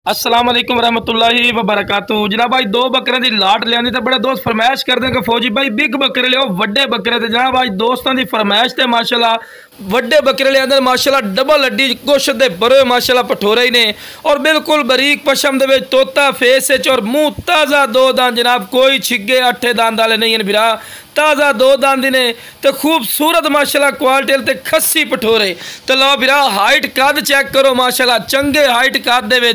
अस्सलाम वालेकुम रहमतुल्लाहि व बरकातहू। जनाब भाई दो बकरे की लाट लिया तो बड़े दोस्त फरमाइश कर दें कि फौजी भाई बिग बकरे लियो वड्डे बकरे थे। जनाब भाई दोस्तों की फरमाइश से माशाल्लाह वड्डे बकरे लिया माशाल्लाह डबल हड्डी गोश्त के भरे माशाल्लाह पठोरे ही ने और बिल्कुल बरीक पशम दे तोता फेस और मुँह ताज़ा दो दान जनाब कोई छिगे अठे दांद वाले नहीं बिरा ताज़ा दो दांद ने तो खूबसूरत माशाल्लाह क्वालिटी ते खस्सी पठोरे तो लो बिरा हाइट कद चेक करो माशाल्लाह चंगे हाइट कद दे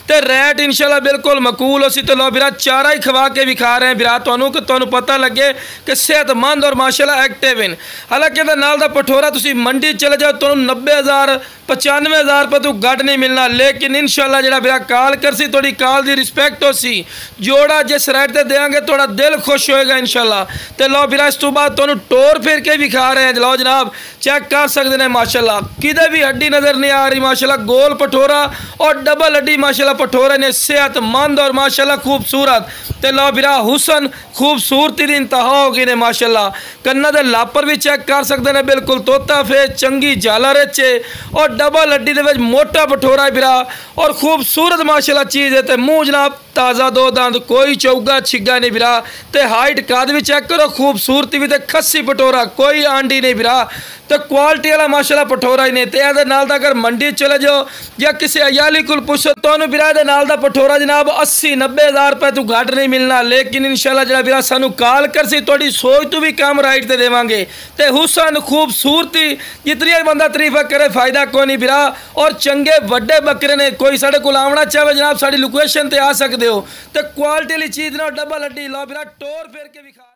ते रेट इंशाल्लाह बिल्कुल मकूल हो सी। तो लो बिरा चारा ही खवा के विखा रहे हैं बिरा तो पता लगे कि सेहतमंद और माशाल्लाह एक्टिव हैं। हालांकि नाल दा पठोरा तुसी मंडी चले जाओ तो 90,000 95,000 रुपये तो घट नहीं मिलना, लेकिन इंशाल्लाह जरा बिरा काल कर सी थोड़ी काल की रिस्पैक्ट हो सी जोड़ा जिस रेट से देंगे थोड़ा दिल खुश होएगा इंशाल्लाह। तो लो बिरा इस तो बाद तुहानू टोर फिर के भी खा रहे हैं। लो जनाब चेक कर सकते हैं माशाल्लाह किधे भी हड्डी नज़र नहीं आ रही माशाल्लाह गोल पठोरा और डबल हड्डी माशाल्लाह पठोरे ने सेहतमंद और माशाल्लाह खूबसूरत। तो लो बिरा हुसन खूबसूरती की इंतहा होगी ने माशाल्लाह। कन्ना दे लापर भी चेक कर सकते हैं बिल्कुल तोता फेस चंगी झालर चे और डबल हड्डी दे विच मोटा पठोरा है बिरा और खूबसूरत माशाल्लाह चीज़ है। तो मुँह जनाब ताज़ा दो दांत कोई चौगा छिगा नहीं बिरा। तो हाइट कद भी चेक करो खूबसूरती भी तो खस्सी पठोरा कोई आंडी नहीं बिरा। तो क्वालिटी वाला माशाल्लाह पठोरा ही नहीं। तो ये नाल दा अगर मंडी चले जाओ या किसी अयाली को पूछो तो बिरा दे नाल दा पठोरा जनाब 80-90,000 रुपये तो घट नहीं मिलना, लेकिन इंशाल्लाह जरा बिरा सानू कॉल कर सी थोड़ी सोच तो भी कम राइट ते देवांगे। तो हुसन खूबसूरती जितनी बंदा तरीफा करे फायदा कोई नहीं बिरा और चंगे वड्डे बकरे ने कोई साढ़े को आवना चाहे जनाब साड़ी लोकेशन ते आ सकते हो। तो क्वालिटी वाली चीज़ ना डबल हड्डी लो बिरा टोर फेर के भी खा